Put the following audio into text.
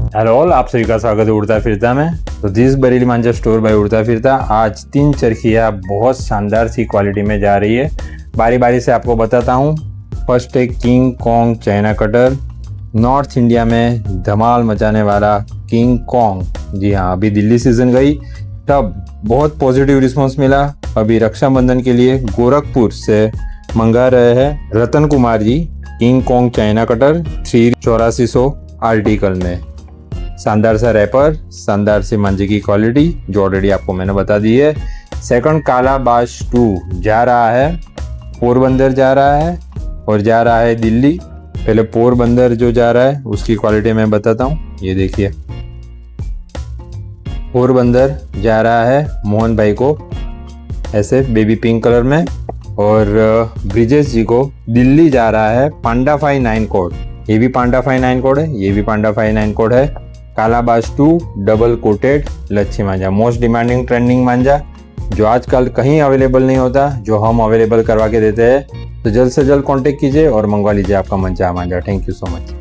Hello all, आप सभी का स्वागत है उड़ता फिरता में। तो this Bareilly Manjha store bye उड़ता फिरता आज 3 चरखियाँ बहुत शानदार सी क्वालिटी में जा रही है। बारी बारी से आपको बताता हूँ। फर्स्ट है king Kong China cutter, north India में धमाल मचाने वाला किंग कॉन्ग। जी हाँ, अभी दिल्ली सीजन गई तब बहुत पॉजिटिव रिस्पॉन्स मिला। अभी रक्षाबंधन के लिए गोरखपुर से मंगा रहे हैं Ratan Kumar ji King Kong China cutter 8400 article में। शानदार सा रैपर, शानदार सी मांझे की क्वालिटी जो ऑलरेडी आपको मैंने बता दी है। सेकंड कालाबाश 2 जा रहा है, पोरबंदर जा रहा है और जा रहा है दिल्ली। पहले पोरबंदर जो जा रहा है उसकी क्वालिटी मैं बताता हूँ। ये देखिए, पोरबंदर जा रहा है मोहन भाई को ऐसे बेबी पिंक कलर में, और ब्रिजेश जी को दिल्ली जा रहा है पांडा 59 कोड। ये भी पांडा 59 कोड है, ये भी पांडा 59 कोड है। कालाबाश 2 डबल कोटेड लच्छी मांझा, मोस्ट डिमांडिंग ट्रेंडिंग मांझा जो आजकल कहीं अवेलेबल नहीं होता, जो हम अवेलेबल करवा के देते हैं। तो जल्द से जल्द कांटेक्ट कीजिए और मंगवा लीजिए आपका मांझा। Thank you so much.